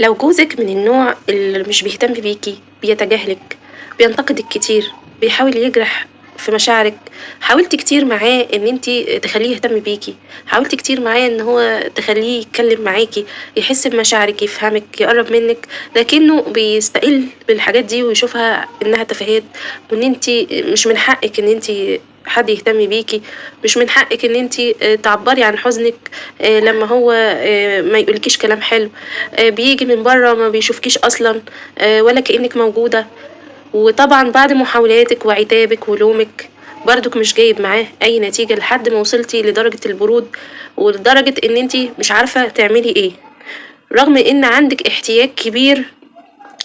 لو جوزك من النوع اللي مش بيهتم بيكي، بيتجاهلك، بينتقدك كتير، بيحاول يجرح في مشاعرك، حاولتي كتير معاه ان انتي تخليه يهتم بيكي، حاولتي كتير معاه ان هو تخليه يتكلم معاكي، يحس بمشاعرك، يفهمك، يقرب منك، لكنه بيستقل بالحاجات دي ويشوفها انها تفاهات، وان انتي مش من حقك ان انتي حد يهتم بيكي، مش من حقك ان انتي تعبري عن حزنك لما هو ما يقولكيش كلام حلو، بييجي من برّه ما بيشوفكيش أصلًا، ولا كإنِّك موجودة، وطبعًا بعد محاولاتِك وعتابِك ولومِك برضُك مش جايب معاه أي نتيجة لحد ما وصلتِ لدرجة البرود، ولدرجة إن أنتِ مش عارفة تعملي إيه، رغم إن عندِك احتياج كبير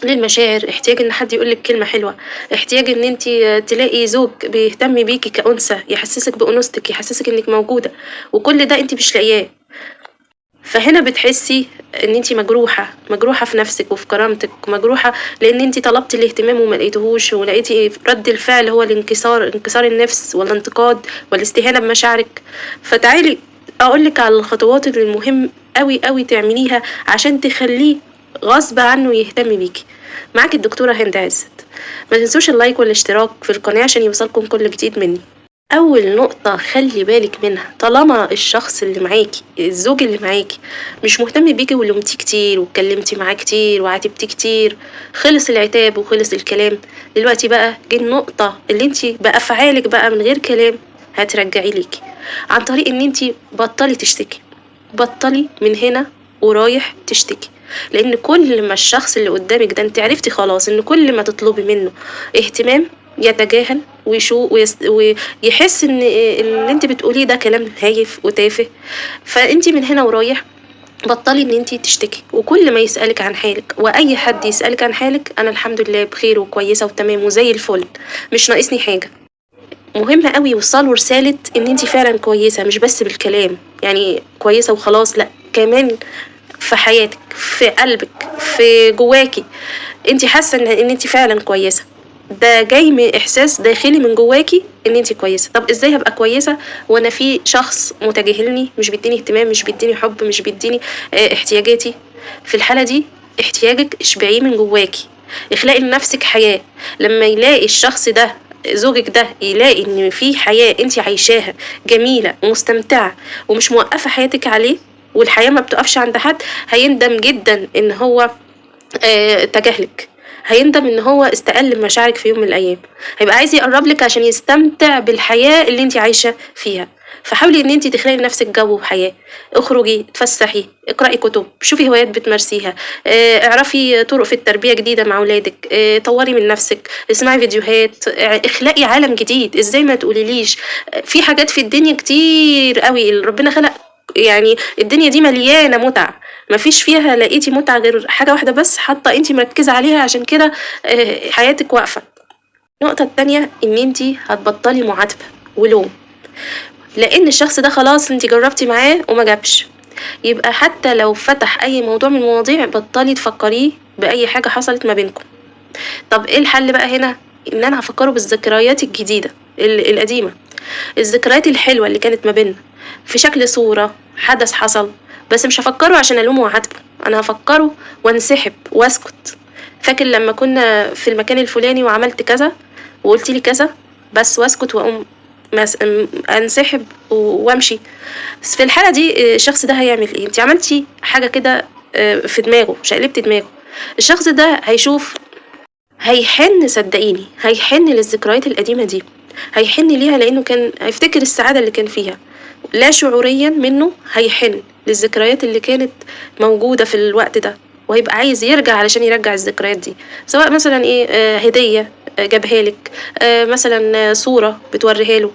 للمشاعر، احتياج إن حد يقول لِك كلمة حلوة، احتياج إن أنتِ تلاقي زوج بيهتم بيكِ كأنثى، يحسسِك بأنوثتِك، يحسسِك إنِّك موجودة، وكل ده أنتِ مش لاقياه. فهنا بتحسي إن أنتِ مجروحة، مجروحة في نفسِك وفي كرامتِك، مجروحة لإن أنتِ طلبتِ الاهتمام وما لقيتيهوش، ولقيتِ رد الفعل هو الانكسار، انكسار النفس والانتقاد والاستهانة بمشاعرِك. فتعالي أقول لِك على الخطوات اللي المهم أوي، أوي تعمليها عشان تخلّيه غصب عنه يهتم بيكِ. معاكِ الدكتورة هند عزت. ما تنسوش اللايك والاشتراك في القناة عشان يوصلكم كل جديد مني. أول نقطة خلّي بالِك منها، طالما الشخص اللي معاكِ، الزوج اللي معاكِ مش مهتم بيكِ ولُمتيه كتير واتكلمتِ معاه كتير وعاتبتيه كتير، خلص العتاب وخلص الكلام، دلوقتي بقى جه النقطة اللي أنتِ بأفعالِك بقى من غير كلام هترجّعيه ليكِ، عن طريق إن أنتِ بطّلي تشتكي، بطّلي من هنا ورايح تشتكي، لإن كل ما الشخص اللي قدّامِك ده أنتِ عرفتِ خلاص إن كل ما تطلبي منه اهتمام يتجاهل ويحس إن اللي أنتِ بتقوليه ده كلام هايف وتافه، فأنتِ من هنا ورايح بطّلي إن أنتِ تشتكي، وكل ما يسألِك عن حالِك وأي حد يسألِك عن حالِك أنا الحمد لله بخير وكويسة وتمام وزي الفل، مش ناقصني حاجة. مهم أوي يوصّلوا رسالة إن أنتِ فعلًا كويسة مش بس بالكلام، يعني كويسة وخلاص لأ، كمان في حياتِك، في قلبِك، في جواكِ، أنتِ حاسة إن أنتِ فعلًا كويسة، ده جاي من إحساس داخلي من جواكِ إن أنتِ كويسة. طب إزاي هابقى كويسة وأنا في شخص متجاهلني، مش بيدّيني اهتمام، مش بيدّيني حُب، مش بيدّيني احتياجاتي؟ في الحالة دي احتياجِك اشبعيه من جواكِ، اخلقي لنفسِك حياة، لمّا يلاقي الشخص ده زوجِك ده يلاقي إن في حياة أنتِ عايشاها جميلة ومستمتعة ومش موقّفة حياتِك عليه، والحياة ما بتقفش عند حد، هيندم جدًا إن هو تجاهلِك، هيندم إن هو استقل بمشاعرِك في يوم من الأيام، هيبقى عايز يقرّب لِك عشان يستمتع بالحياة اللي أنتِ عايشة فيها، فحاولي إن أنتِ تخلقي لنفسِك جو وحياة، اخرجي، اتفسحي، اقرأي كتب، شوفي هوايات بتمارسيها، اعرفي طرق في التربية جديدة مع ولادِك، طوّري من نفسِك، اسمعي فيديوهات، اخلقي عالم جديد، إزاي ما تقوليليش، في حاجات في الدنيا كتير أوي ربنا خلق يعني الدنيا دي مليانة مُتع. ما فيش فيها لقيتِ متعة غير حاجة واحدة بس حاطة أنتِ مركّزة عليها عشان كده حياتِك واقفة. النقطة التانية إن أنتِ هتبطّلي معاتبة ولوم، لإن الشخص ده خلاص أنتِ جرّبتِ معاه وما جابش، يبقى حتى لو فتح أي موضوع من المواضيع بطّلي تفكّريه بأي حاجة حصلت ما بينكم. طَب إيه الحل بقى هنا؟ إن أنا هافكّره بالذكريات الجديدة القديمة، الذكريات الحلوة اللي كانت ما بيننا، في شكل صورة، حدث حصل، بس مش هافكّره عشان ألومه وأعاتبه، أنا هافكّره وانسحب واسكت، فاكر لمّا كنا في المكان الفلاني وعملت كذا وقُلتِ لي كذا، بس واسكت وأقوم أنسحب وأمشي. بس في الحالة دي الشخص ده هيعمل إيه؟ أنتِ عملتِ حاجة كده في دماغه، شقلبتِ دماغه، الشخص ده هيشوف هيحن صدقيني، هيحن للذكريات القديمة دي، هيحن ليها لإنه كان هيفتكر السعادة اللي كان فيها، لا شعوريًا منه هيحن للذكريات اللي كانت موجودة في الوقت ده، وهيبقى عايز يرجع علشان يرجّع الذكريات دي، سواء مثلًا إيه هدية جابها لِك، مثلًا صورة بتورّيها له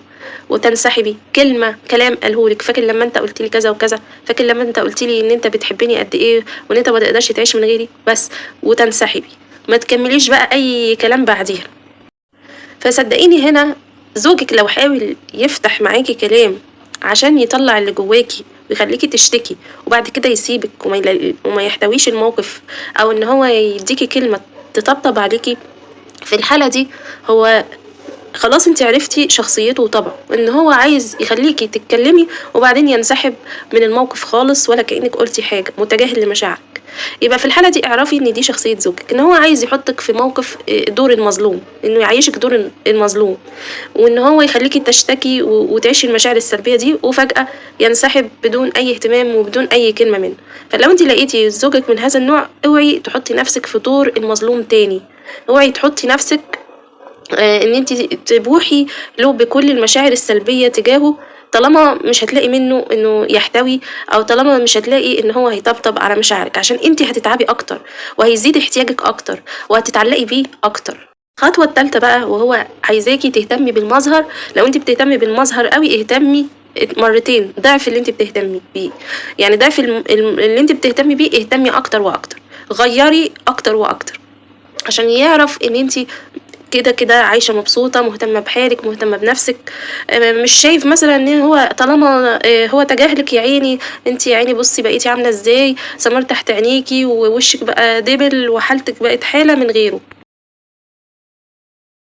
وتنسحبي، كلمة، كلام قاله لِك، فاكر لمّا أنت قُلت لي كذا وكذا، فاكر لمّا أنت قُلت لي إن أنت بتحبني قد إيه وإن أنت ما تقدرش تعيش من غيري، بس وتنسحبي. ما تكمّليش بقى أي كلام بعديها، فصدقيني هنا زوجِك لو حاول يفتح معاكِ كلام عشان يطلّع اللي جواكِ ويخلّيكِ تشتكي وبعد كده يسيبِك وما يحتويش الموقف أو إن هو يدّيكِ كلمة تطبطب عليكِ، في الحالة دي هو خلاص أنتِ عرفتِ شخصيته وطبعه، إن هو عايز يخلّيكِ تتكلّمي وبعدين ينسحب من الموقف خالص ولا كإنِّك قُلتِ حاجة، متجاهل لمشاعرِك. يبقى في الحالة دي اعرفي إن دي شخصية زوجِك، إن هو عايز يحطِّك في موقف دور المظلوم، إنه يعيّشِك دور المظلوم، وإن هو يخلّيكِ تشتكي وتعيشي المشاعر السلبية دي وفجأة ينسحب بدون أي اهتمام وبدون أي كلمة منه. فلو أنتِ لقيتِ زوجِك من هذا النوع، اوعي تحطّي نَفْسِك في دور المظلوم تاني، اوعي تحطّي نَفْسِك إن أنتِ تبوحي له بكل المشاعر السلبية تجاهه، طالما مش هتلاقي منّه إنه يحتوي، أو طالما مش هتلاقي إن هو هيطبطب على مشاعرِك، عشان أنتِ هتتعبي أكتر، وهيزيد احتياجِك أكتر، وهتتعلقي بيه أكتر. الخطوة التالتة بقى وهو عايزاكِ تهتمي بالمظهر. لو أنتِ بتهتمي بالمظهر أوي اهتمي مرتين، ضِعف اللي أنتِ بتهتمي بيه، يعني ضِعف اللي أنتِ بتهتمي بيه اهتمي أكتر وأكتر، غيّري أكتر وأكتر، عشان يعرف إن أنتِ كده عايشة مبسوطة، مهتمة بحالِك، مهتمة بنفسِك، مش شايف مثلًا إن هو طالما هو تجاهلِك يا عيني، أنتِ يا عيني بُصّي بقيتِ عاملة إزاي، سمار تحت عينيكِ ووشِّك بقى دِبِل وحالتِك بقت حالة من غيره.